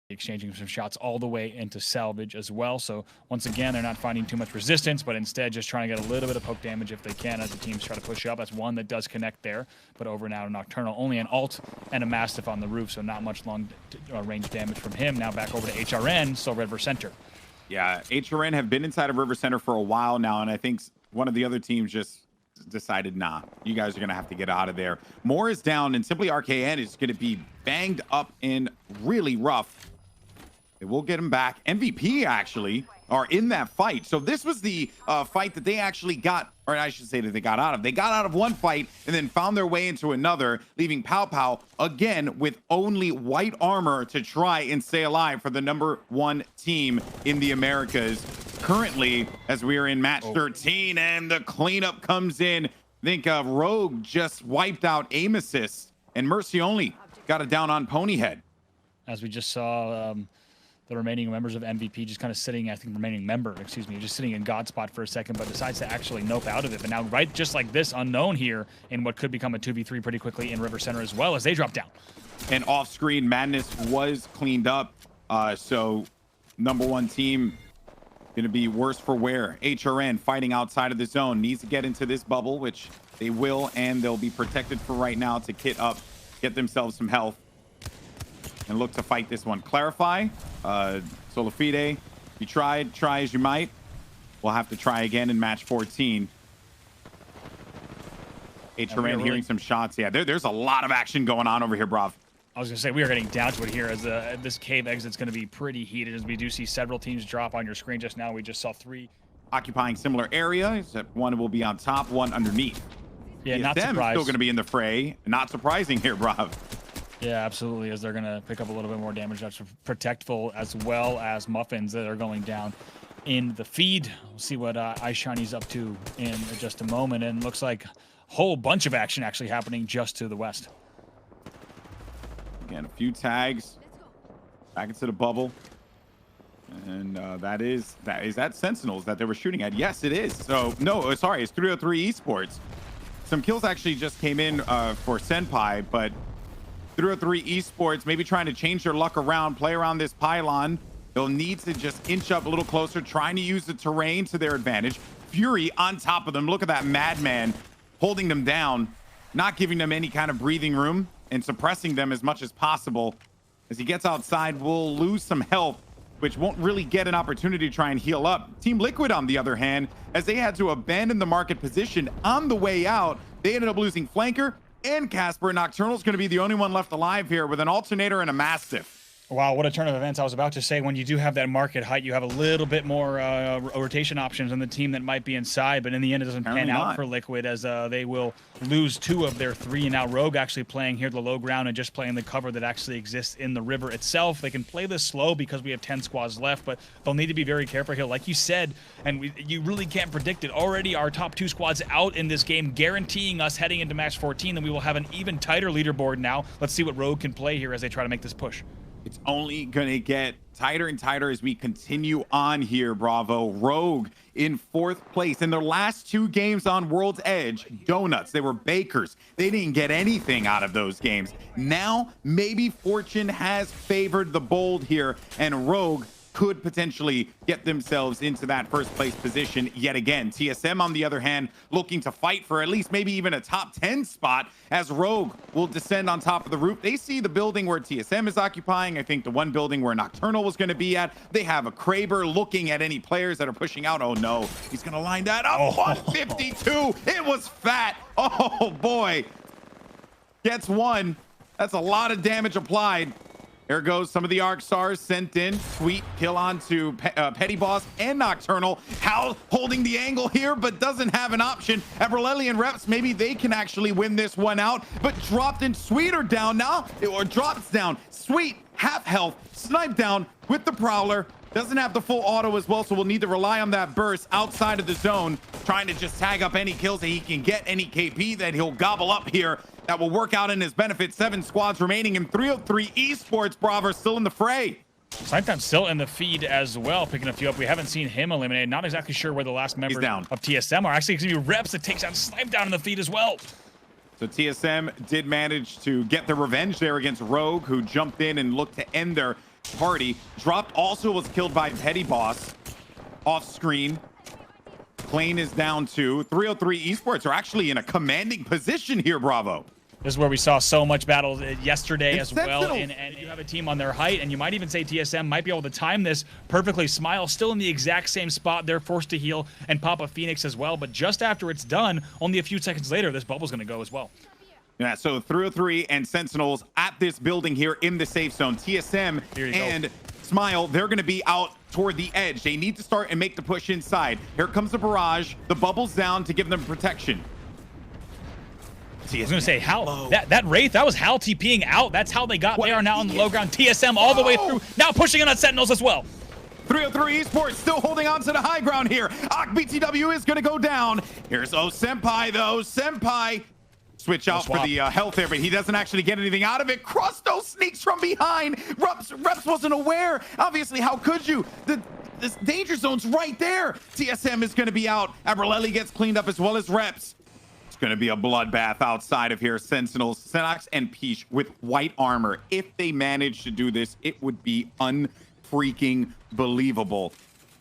Exchanging some shots all the way into salvage as well. So once again, they're not finding too much resistance, but instead just trying to get a little bit of poke damage if they can as the teams try to push up. That's one that does connect there, but over now to Nocturnal. Only an ult and a Mastiff on the roof, so not much long range damage from him. Now back over to HRN, still River Center. Yeah, HRN have been inside of River Center for a while now, and I think one of the other teams just decided, nah, you guys are going to have to get out of there. Moore is down, and Simply RKN is going to be banged up and really rough. They will get him back. MVP actually are in that fight. So this was the fight that they actually got, or I should say that they got out of. They got out of one fight and then found their way into another, leaving Pow Pow again with only white armor to try and stay alive for the #1 team in the Americas. Currently, as we are in match 13 and the cleanup comes in, I think Rogue just wiped out AIMASSIST and Mercy Only got it down on Ponyhead. As we just saw, the remaining members of MVP just kind of sitting, I think just sitting in God spot for a second, but decides to actually nope out of it. But now, right, just like this, Unknown here in what could become a 2v3 pretty quickly in River Center as well as they drop down. And off-screen Madness was cleaned up, so #1 team going to be worse for wear. HRN fighting outside of the zone, needs to get into this bubble, which they will, and they'll be protected for right now to kit up, get themselves some health, and look to fight this one. Clarify, Solafide, you try as you might. We'll have to try again in match 14. HRN hearing some shots. Yeah, there's a lot of action going on over here, Brav. I was going to say, we are getting down to it here as this cave exit's going to be pretty heated as we do see several teams drop on your screen just now. We just saw 3 occupying similar area, except one will be on top, one underneath. Yeah, not surprised. Still going to be in the fray. Not surprising here, Brav. Yeah, absolutely, as they're going to pick up a little bit more damage. That's Protectful as well as Muffins that are going down in the feed. We'll see what iShiny's up to in just a moment. And looks like a whole bunch of action actually happening just to the west. Again, a few tags. Back into the bubble. And that is that Sentinels that they were shooting at. Yes, it is. So, no, sorry, it's 303 Esports. Some kills actually just came in for Senpai, but 303 Esports maybe trying to change their luck around, play around this pylon. They'll need to just inch up a little closer, trying to use the terrain to their advantage. Fury on top of them. Look at that madman holding them down, not giving them any kind of breathing room and suppressing them as much as possible. As he gets outside, we'll lose some health, which won't really get an opportunity to try and heal up. Team Liquid, on the other hand, as they had to abandon the market position on the way out, they ended up losing Flanker and Casper. Nocturnal's going to be the only one left alive here with an Alternator and a Mastiff. Wow, what a turn of events. I was about to say, when you do have that market height, you have a little bit more rotation options on the team that might be inside, but in the end, it doesn't pan out for Liquid, as they will lose 2 of their 3, and now Rogue actually playing here the low ground and just playing the cover that actually exists in the river itself. They can play this slow because we have 10 squads left, but they'll need to be very careful here. Like you said, and you really can't predict it. Already our top 2 squads out in this game, guaranteeing us heading into match 14 that we will have an even tighter leaderboard now. Let's see what Rogue can play here as they try to make this push. It's only going to get tighter and tighter as we continue on here, Bravo. Rogue in 4th place in their last 2 games on World's Edge. Donuts. They were bakers. They didn't get anything out of those games. Now, maybe fortune has favored the bold here, and Rogue could potentially get themselves into that 1st place position yet again. TSM, on the other hand, looking to fight for at least maybe even a top 10 spot, as Rogue will descend on top of the roof. They see the building where TSM is occupying. I think the one building where Nocturnal was going to be at. They have a Kraber looking at any players that are pushing out. Oh no, he's going to line that up. 152. It was fat. Oh boy. Gets 1. That's a lot of damage applied. There goes some of the Arc Stars sent in. Sweet kill on to Petty Boss and Nocturnal. Hal holding the angle here, but doesn't have an option. Eberleli and Reps, maybe they can actually win this one out, but dropped in. Sweet are down now, or drops down. Sweet, half health, sniped down with the Prowler. Doesn't have the full auto as well, so we'll need to rely on that burst outside of the zone, trying to just tag up any kills that he can get, any KP that he'll gobble up here. That will work out in his benefit. 7 squads remaining in 303 Esports. Bravo still in the fray. Snipetown still in the feed as well, picking a few up. We haven't seen him eliminated. Not exactly sure where the last members of TSM are. Actually, it's going to be Reps that takes out Snipetown in the feed as well. So TSM did manage to get the revenge there against Rogue, who jumped in and looked to end their party. Dropped also was killed by Petty Boss off screen. Plane is down to 303 Esports are actually in a commanding position here, Bravo. This is where we saw so much battle yesterday as well, and you have a team on their height, and you might even say TSM might be able to time this perfectly. Smile still in the exact same spot. They're forced to heal and pop a Phoenix as well, but just after it's done, only a few seconds later, this bubble's going to go as well. Yeah, so 303 and Sentinels at this building here in the safe zone. TSM and Smile, they're going to be out toward the edge. They need to start and make the push inside. Here comes the barrage. The bubble's down to give them protection. I was gonna say how that Wraith, that was Hal TPing out. That's how they got. They are now on the low ground. TSM all the way through, now pushing in on Sentinels as well. 303 Esports still holding on to the high ground here. BTW is gonna go down. Here's Senpai though. Senpai switch out for the health there, but he doesn't actually get anything out of it. Crusto sneaks from behind. Reps wasn't aware. Obviously, how could you? This danger zone's right there. TSM is gonna be out. Abrelelli gets cleaned up as well as Reps. Going to be a bloodbath outside of here. Sentinels, Senox, and Peach with white armor. If they manage to do this, it would be unfreaking believable.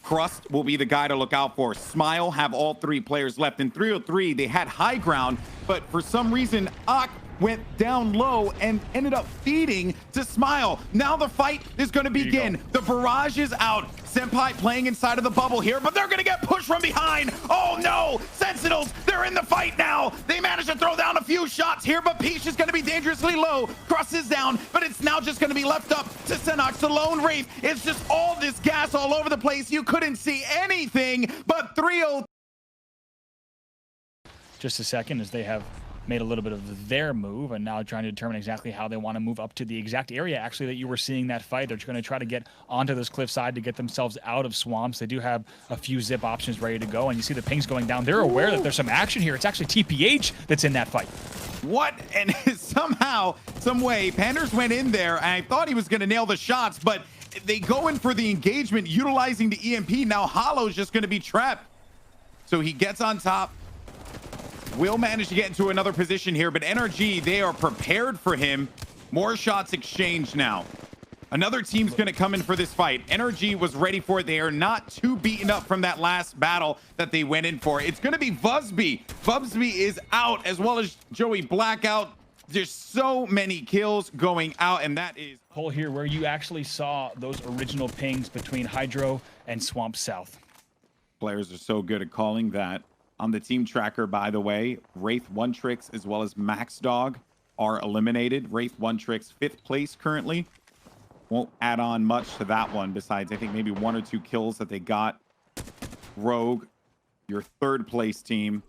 Crust will be the guy to look out for. Smile have all three players left. In 303, they had high ground, but for some reason, Ock went down low and ended up feeding to Smile. Now the fight is going to begin. The barrage is out. Senpai playing inside of the bubble here, but they're going to get pushed from behind. Oh no! Sentinels, they're in the fight now. They managed to throw down a few shots here, but Peach is going to be dangerously low. Crust is down, but it's now just going to be left up to Senox. The lone Wraith. It's just all this gas all over the place. You couldn't see anything, but 303. Just a second as they have made a little bit of their move and now trying to determine exactly how they want to move up to the exact area actually that you were seeing that fight. They're going to try to get onto this cliffside to get themselves out of swamps. They do have a few zip options ready to go, and you see the pings going down. They're aware that there's some action here. It's actually TPH that's in that fight. What? And somehow, some way, Panders went in there, and I thought he was going to nail the shots, but they go in for the engagement, utilizing the EMP. Now Hollow's just going to be trapped. So he gets on top. Will manage to get into another position here, but NRG, they are prepared for him. More shots exchanged now. Another team's going to come in for this fight. NRG was ready for it. They are not too beaten up from that last battle that they went in for. It's going to be Vubsby. Vubsby is out, as well as Joey Blackout. There's so many kills going out, and that is... Hole here where you actually saw those original pings between Hydro and Swamp South. Players are so good at calling that. On the team tracker, by the way, Wraith One Tricks as well as Max Dog are eliminated. Wraith One Tricks 5th place currently. Won't add on much to that one besides I think maybe 1 or 2 kills that they got. Rogue, your 3rd place team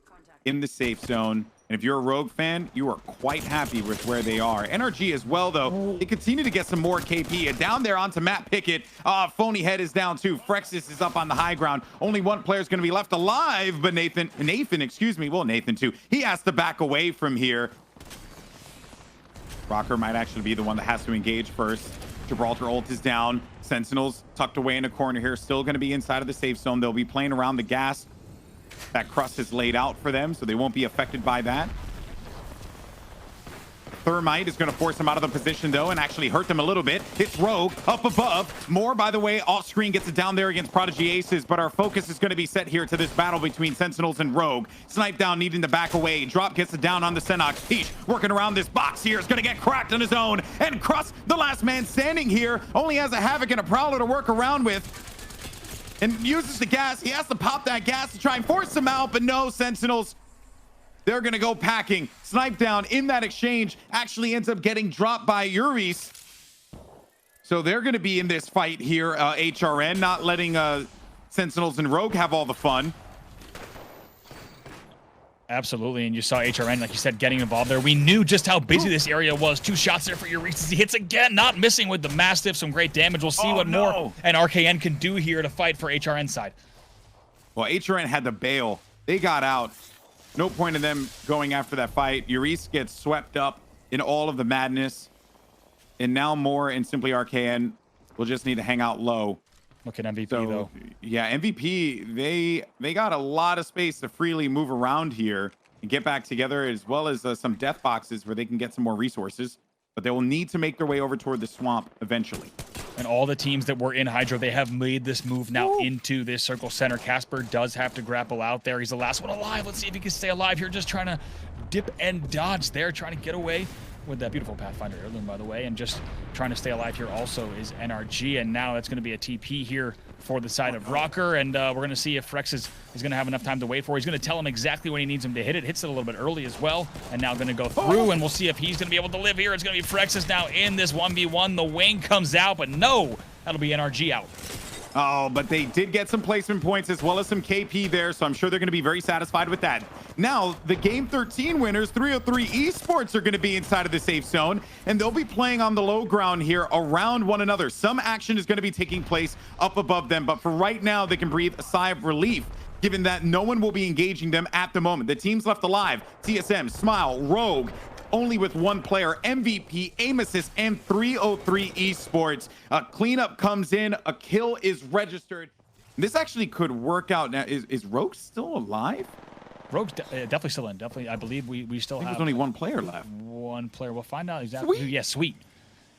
in the safe zone. And if you're a Rogue fan, you are quite happy with where they are. NRG as well, though. They continue to get some more KP. And down there onto Matt Pickett. Phony Head is down too. Frexis is up on the high ground. Only one player is going to be left alive, but Nathan, excuse me. Well, Nathan too. He has to back away from here. Rocker might actually be the one that has to engage first. Gibraltar ult is down. Sentinels tucked away in a corner here. Still going to be inside of the safe zone. They'll be playing around the gas. That Crust is laid out for them, so they won't be affected by that. Thermite is going to force them out of the position, though, and actually hurt them a little bit. Hits Rogue up above. More, by the way, off screen gets it down there against Prodigy Aces, but our focus is going to be set here to this battle between Sentinels and Rogue. Snipe down, needing to back away. Drop gets it down on the Senox. Peach working around this box here is going to get cracked on his own. And Crust, the last man standing here, only has a Havoc and a Prowler to work around with. And uses the gas. He has to pop that gas to try and force him out, but no, Sentinels, they're going to go packing. Snipe down in that exchange actually ends up getting dropped by Uris. So they're going to be in this fight here, HRN, not letting Sentinels and Rogue have all the fun. Absolutely, and you saw HRN, like you said, getting involved there. We knew just how busy this area was. 2 shots there for Uris. He hits again, not missing with the Mastiff. Some great damage. We'll see what more and RKN can do here to fight for HRN side. Well, HRN had to bail. They got out. No point in them going after that fight. Uris gets swept up in all of the madness. And now more and Simply RKN We'll just need to hang out low. Look at MVP though. Yeah, MVP, they got a lot of space to freely move around here and get back together, as well as some death boxes where they can get some more resources. But they will need to make their way over toward the swamp eventually. And all the teams that were in Hydro, they have made this move now into this circle center. Casper does have to grapple out there. He's the last one alive. Let's see if he can stay alive here. Just trying to dip and dodge there, trying to get away with that beautiful Pathfinder heirloom, by the way. And just trying to stay alive here also is NRG. And now it's going to be a TP here for the side of Rocker. And we're going to see if Frex is going to have enough time to wait for it. He's going to tell him exactly when he needs him to hit it. Hits it a little bit early as well. And now going to go through, and we'll see if he's going to be able to live here. It's going to be Frex is now in this 1v1. The wing comes out, but no, that'll be NRG out. Oh, but they did get some placement points as well as some KP there, so I'm sure they're going to be very satisfied with that. Now, the Game 13 winners, 303 Esports, are going to be inside of the safe zone, and they'll be playing on the low ground here around one another. Some action is going to be taking place up above them, but for right now, they can breathe a sigh of relief, given that no one will be engaging them at the moment. The teams left alive, TSM, Smile, Rogue, only with one player, MVP, AIMASSIST, and 303 Esports. A cleanup comes in, a kill is registered. This actually could work out. Now, is Rogue still alive? Rogue's definitely still in. Definitely, I believe we still have. There's only one player left. One player. We'll find out exactly. Sweet. Yeah, Sweet.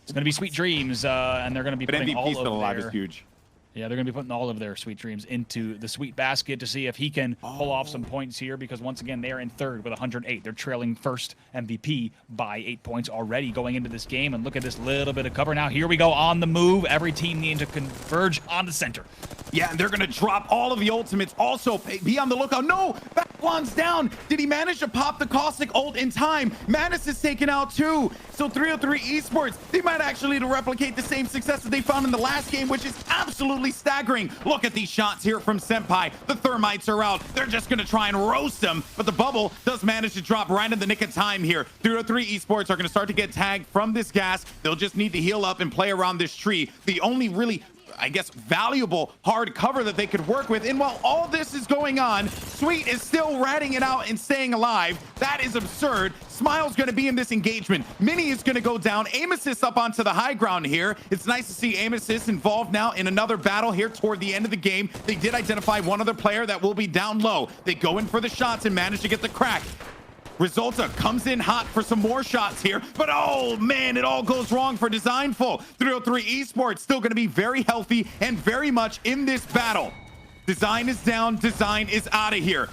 It's going to be Sweet Dreams, and they're going to be putting MVP's all still of alive their, is huge. Yeah, they're going to be putting all of their Sweet Dreams into the Sweet Basket to see if he can pull off some points here, because once again, they are in third with 108. They're trailing first MVP by 8 points already going into this game. And look at this little bit of cover. Now, here we go on the move. Every team needing to converge on the center. Yeah, and they're going to drop all of the ultimates. Also, be on the lookout. No, Backlon's down. Did he manage to pop the Caustic ult in time? Manus is taken out too. So 303 Esports, they might actually need to replicate the same success that they found in the last game, which is absolutely staggering. Look at these shots here from Senpai. The thermites are out. They're just going to try and roast them, but the bubble does manage to drop right in the nick of time here. 303 Esports are going to start to get tagged from this gas. They'll just need to heal up and play around this tree. The only really, I guess, valuable hard cover that they could work with. And while all this is going on, Sweet is still ratting it out and staying alive. That is absurd. Smile's going to be in this engagement. Mini is going to go down. AIMASSIST up onto the high ground here. It's nice to see AIMASSIST involved now in another battle here toward the end of the game. They did identify one other player that will be down low. They go in for the shots and manage to get the crack. Resulta comes in hot for some more shots here, but oh man, it all goes wrong for Designful. 303 Esports still going to be very healthy and very much in this battle. Design is down, Design is out of here.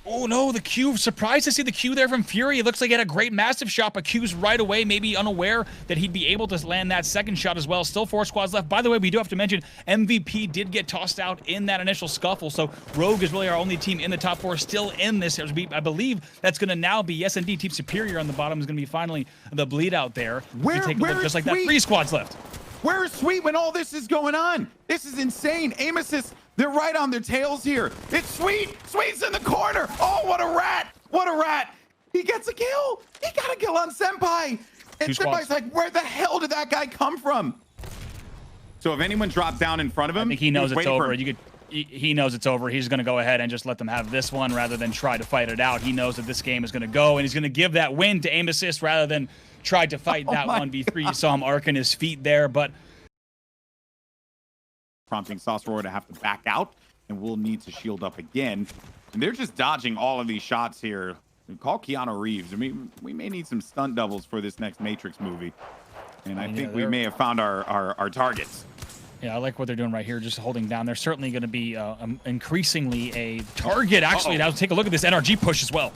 Oh no, the Q. Surprised to see the Q there from Fury. It looks like he had a great massive shot, but Q's right away, maybe unaware that he'd be able to land that second shot as well. Still 4 squads left. By the way, we do have to mention MVP did get tossed out in that initial scuffle, so Rogue is really our only team in the top 4 still in this. I believe that's going to now be S&D Team Superior on the bottom is going to be finally the bleed out there. Where just like that, 3 squads left. Where is Sweet when all this is going on? This is insane. AIMASSIST, they're right on their tails here. It's Sweet. Sweet's in the corner. Oh, what a rat. What a rat. He gets a kill. He got a kill on Senpai. And Senpai's like, where the hell did that guy come from? So if anyone dropped down in front of him, I think he knows it's over. He knows it's over. He's going to go ahead and just let them have this one rather than try to fight it out. He knows that this game is going to go, and he's going to give that win to AIMASSIST rather than try to fight that 1v3. You saw him arcing his feet there, but prompting Sauceroar to have to back out, and we'll need to shield up again. And they're just dodging all of these shots here. Call Keanu Reeves. I mean, we may need some stunt doubles for this next Matrix movie. And I think we may have found our targets. Yeah, I like what they're doing right here, just holding down. They're certainly going to be increasingly a target. Actually, now take a look at this NRG push as well.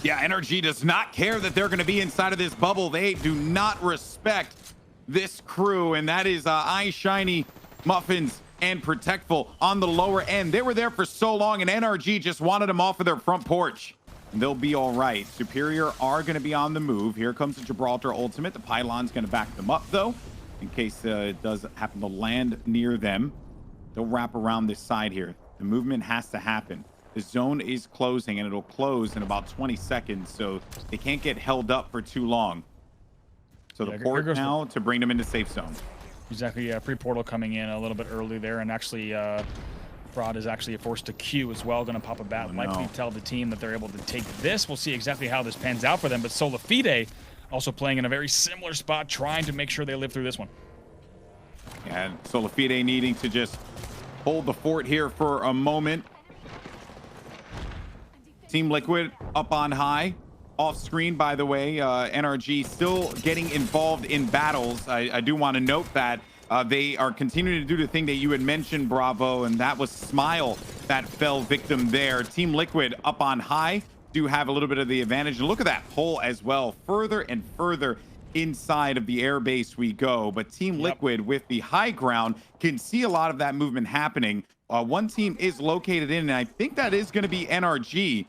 Yeah, NRG does not care that they're going to be inside of this bubble. They do not respect this crew, and that is Eye Shiny, Muffins, and Protectful on the lower end. They were there for so long, and NRG just wanted them off of their front porch. And they'll be all right. Superior are going to be on the move. Here comes the Gibraltar ultimate. The pylon's going to back them up, though, in case it does happen to land near them. They'll wrap around this side here. The movement has to happen. The zone is closing, and it'll close in about 20 seconds, so they can't get held up for too long. So the port now to bring them into safe zone. Exactly, yeah. Pre-portal coming in a little bit early there, and actually Fraud is actually forced to Q as well, going to pop a bat. Likely tell the team that they're able to take this. We'll see exactly how this pans out for them, but Solafide also playing in a very similar spot, trying to make sure they live through this one. And Solafide needing to just hold the fort here for a moment. Team Liquid up on high. Off screen, by the way, NRG still getting involved in battles. I do want to note that they are continuing to do the thing that you had mentioned, Bravo, and that was Smile that fell victim there. Team Liquid up on high do have a little bit of the advantage. And look at that pole as well. Further and further inside of the airbase we go. But Team Liquid with the high ground can see a lot of that movement happening. One team is located in, and I think that is going to be NRG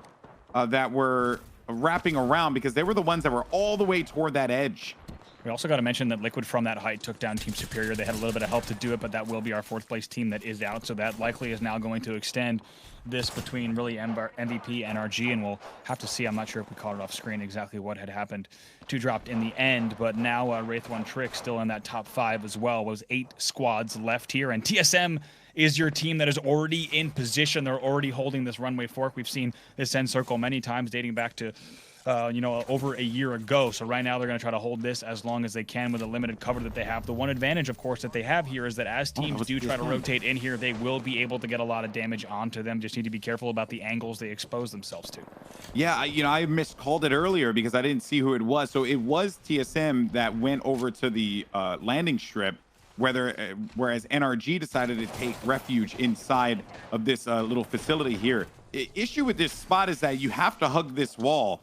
that we're wrapping around, because they were the ones that were all the way toward that edge. We also got to mention that Liquid from that height took down Team Superior. They had a little bit of help to do it, but that will be our 4th place team that is out. So that likely is now going to extend this between really MVP and NRG, and we'll have to see. I'm not sure if we caught it off screen exactly what had happened to dropped in the end, but now Wraith 1 Trick still in that top 5 as well. Was 8 squads left here, and TSM is your team that is already in position. They're already holding this runway fork. We've seen this end circle many times dating back to over a year ago. So right now they're going to try to hold this as long as they can with a limited cover that they have. The one advantage, of course, that they have here is that as teams do try to rotate in here, they will be able to get a lot of damage onto them. Just need to be careful about the angles they expose themselves to. Yeah, I miscalled it earlier because I didn't see who it was. So it was TSM that went over to the landing strip, whereas NRG decided to take refuge inside of this little facility here. Issue with this spot is that you have to hug this wall.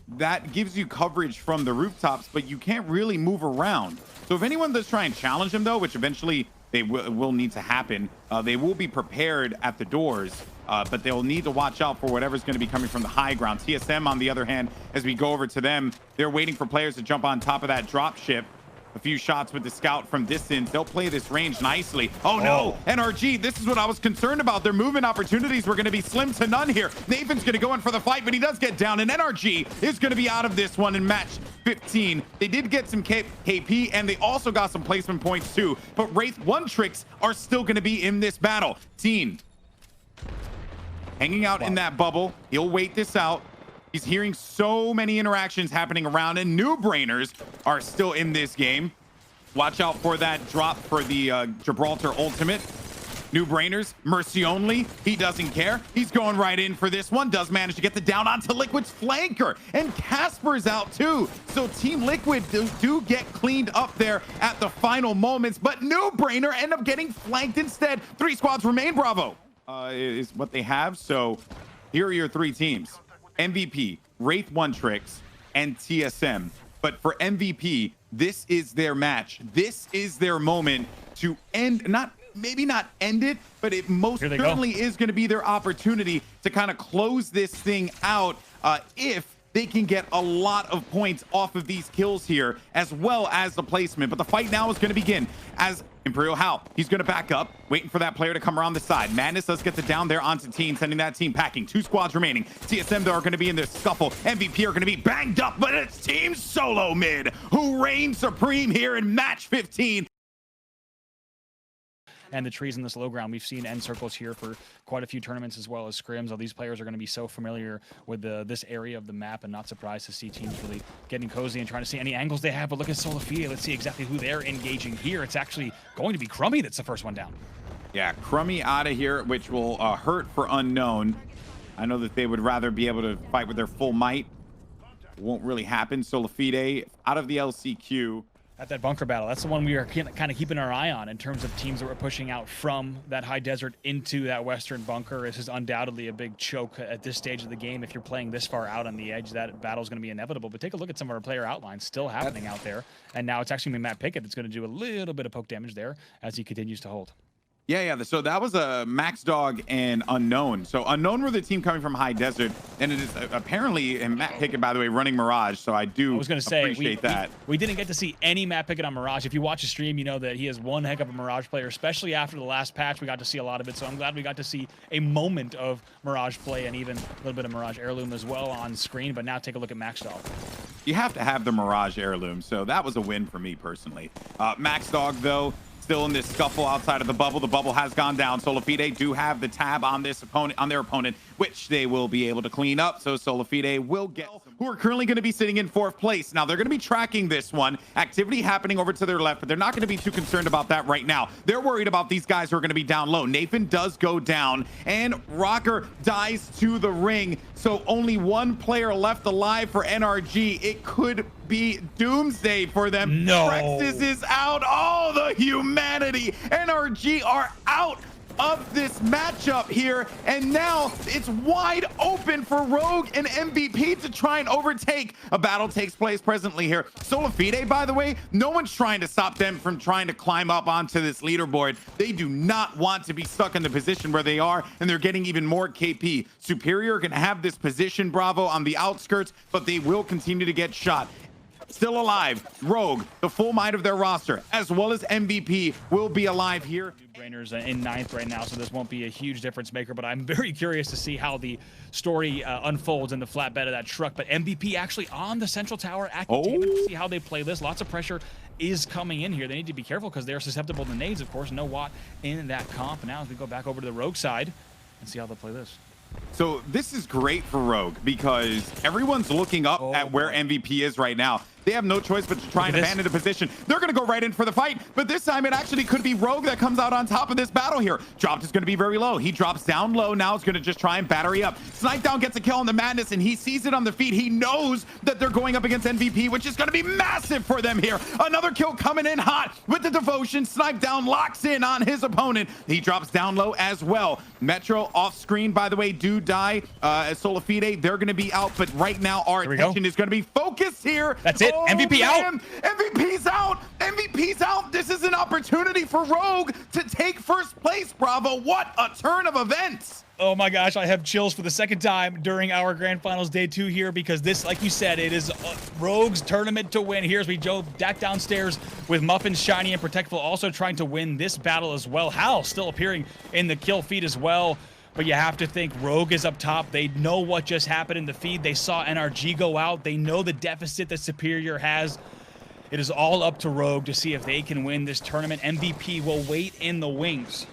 That gives you coverage from the rooftops, but you can't really move around. So if anyone does try and challenge them, though, which eventually they will need to happen, they will be prepared at the doors, but they'll need to watch out for whatever's going to be coming from the high ground. TSM, on the other hand, as we go over to them, they're waiting for players to jump on top of that drop ship. A few shots with the scout from distance. They'll play this range nicely. Oh no, NRG, this is what I was concerned about. Their movement opportunities were going to be slim to none here. Nathan's going to go in for the fight, but he does get down, and NRG is going to be out of this one in match 15. They did get some KP, and they also got some placement points too, but Wraith 1 Tricks are still going to be in this battle. Teen hanging out in that bubble. He'll wait this out. He's hearing so many interactions happening around, and new brainers are still in this game. Watch out for that drop for the Gibraltar ultimate. New brainers, mercy only. He doesn't care. He's going right in for this one. Does manage to get the down onto Liquid's flanker, and Casper's out too. So Team Liquid do get cleaned up there at the final moments, but new brainer end up getting flanked instead. 3 squads remain. Bravo is what they have. So here are your 3 teams. MVP, Wraith 1 Tricks, and TSM. But for MVP, this is their match. This is their moment to end, maybe not end it, but it most certainly is going to be their opportunity to kind of close this thing out if they can get a lot of points off of these kills here, as well as the placement. But the fight now is going to begin as Imperial Hal, he's going to back up, waiting for that player to come around the side. Madness does get the down there onto Teen, sending that team packing. 2 squads remaining. TSM, though, are going to be in this scuffle. MVP are going to be banged up, but it's Team Solo Mid who reigns supreme here in match 15. And the trees in this low ground, we've seen end circles here for quite a few tournaments, as well as scrims. All these players are going to be so familiar with this area of the map, and not surprised to see teams really getting cozy and trying to see any angles they have. But look at Solafide. Let's see exactly who they're engaging here. It's actually going to be Crummy that's the first one down. Yeah, Crummy out of here, which will hurt for Unknown. I know that they would rather be able to fight with their full might. Won't really happen. Solafide out of the LCQ. At that bunker battle, that's the one we are kind of keeping our eye on in terms of teams that we're pushing out from that high desert into that western bunker. This is undoubtedly a big choke at this stage of the game. If you're playing this far out on the edge, that battle is going to be inevitable. But take a look at some of our player outlines still happening out there. And now it's actually going to be Matt Pickett that's going to do a little bit of poke damage there as he continues to hold. Yeah. So that was a Max Dog and Unknown. So Unknown were the team coming from High Desert, and it is apparently, and Matt Pickett, by the way, running Mirage. So I was going to say, appreciate that. We didn't get to see any Matt Pickett on Mirage. If you watch the stream, you know that he is one heck of a Mirage player, especially after the last patch. We got to see a lot of it. So I'm glad we got to see a moment of Mirage play and even a little bit of Mirage Heirloom as well on screen. But now take a look at Max Dog. You have to have the Mirage Heirloom. So that was a win for me personally. Max Dog, though, still in this scuffle outside of the bubble. The bubble has gone down. Solafide do have the tab on this opponent, on their opponent, which they will be able to clean up. So Solafide will get, who are currently going to be sitting in 4th place. Now they're going to be tracking this one. Activity happening over to their left, but they're not going to be too concerned about that right now. They're worried about these guys who are going to be down low. Nathan does go down, and Rocker dies to the ring. So only one player left alive for NRG. It could be doomsday for them. No. Rexus is out. All the humanity. NRG are out of this matchup here, and now it's wide open for Rogue and MVP to try and overtake. A battle takes place presently here. Solafide, by the way, no one's trying to stop them from trying to climb up onto this leaderboard. They do not want to be stuck in the position where they are, and they're getting even more KP. Superior can have this position, Bravo, on the outskirts, but they will continue to get shot. Still alive, Rogue, the full might of their roster, as well as MVP, will be alive here. Brainers in 9th right now, so this won't be a huge difference maker, but I'm very curious to see how the story unfolds in the flatbed of that truck. But MVP actually on the central tower at containment. See how they play this. Lots of pressure is coming in here. They need to be careful because they're susceptible to nades, of course. No Watt in that comp. Now as we go back over to the Rogue side and see how they play this. So this is great for Rogue because everyone's looking up at where MVP is right now. They have no choice but to try and abandon the position. They're going to go right in for the fight, but this time it actually could be Rogue that comes out on top of this battle here. Dropped is going to be very low. He drops down low. Now it's going to just try and battery up. Snipe Down gets a kill on the Madness, and he sees it on the feet. He knows that they're going up against MVP, which is going to be massive for them here. Another kill coming in hot with the Devotion. Snipe Down locks in on his opponent. He drops down low as well. Metro off screen, by the way, do die. As Solafide, they're going to be out, but right now our attention is going to be focused here. That's it. MVP out. MVP's out. MVP's out. This is an opportunity for Rogue to take 1st place, Bravo. What a turn of events. Oh my gosh, I have chills for the 2nd time during our Grand Finals Day 2 here because this, like you said, it is Rogue's tournament to win. Here as we go back downstairs with Muffins, Shiny, and Protectful also trying to win this battle as well. Hal still appearing in the kill feed as well. But you have to think Rogue is up top. They know what just happened in the feed. They saw NRG go out. They know the deficit that Superior has. It is all up to Rogue to see if they can win this tournament. MVP will wait in the wings.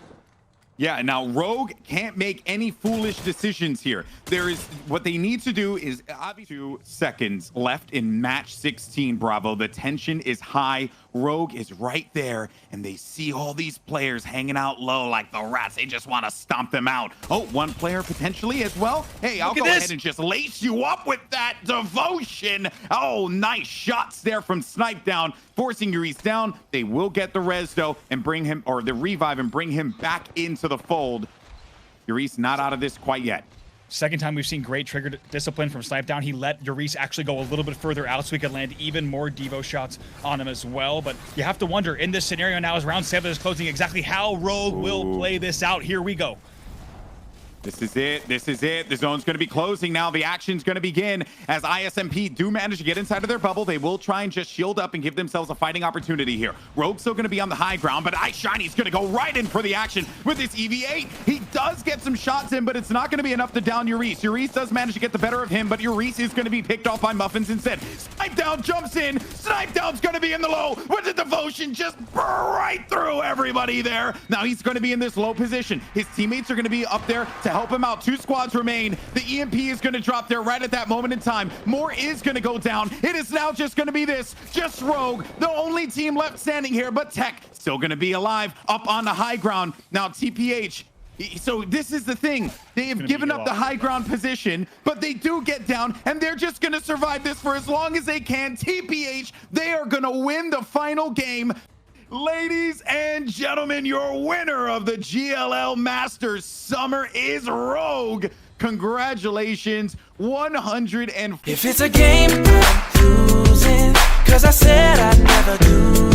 Yeah, now Rogue can't make any foolish decisions here. There is what they need to do is obviously 2 seconds left in match 16, Bravo. The tension is high. Rogue is right there, and they see all these players hanging out low like the rats. They just want to stomp them out. Oh, one player potentially as well. Hey, I'll go ahead and just lace you up with that Devotion. Oh, nice shots there from Snipe Down, forcing Uri's down. They will get the res, though, and bring him, or the revive, and bring him back into the fold. Uri's not out of this quite yet. 2nd time we've seen great trigger discipline from Snipe Down. He let Uri's actually go a little bit further out so he could land even more Devo shots on him as well. But you have to wonder, in this scenario now as round 7 is closing, exactly how Rogue will play this out. Here we go. This is it. This is it. The zone's going to be closing now. The action's going to begin as ISMP do manage to get inside of their bubble. They will try and just shield up and give themselves a fighting opportunity here. Rogue's still going to be on the high ground, but Shiny's going to go right in for the action with his EV8. He does get some shots in, but it's not going to be enough to down Uri's. Uri's does manage to get the better of him, but Uri's is going to be picked off by Muffins instead. Snipe Down jumps in. Snipe Down's going to be in the low with the Devotion just right through everybody there. Now he's going to be in this low position. His teammates are going to be up there to help him out. 2 squads remain. The EMP is going to drop there right at that moment in time. More is going to go down. It is now just going to be this. Just Rogue, the only team left standing here, but Tech still going to be alive up on the high ground. Now TPH. So this is the thing. They have given up the high ground position, but they do get down, and they're just going to survive this for as long as they can. TPH, they are going to win the final game. Ladies and gentlemen, your winner of the GLL Masters Summer is Rogue. Congratulations, 100 and... If it's a game, I'm losing, 'cause I said I'd never do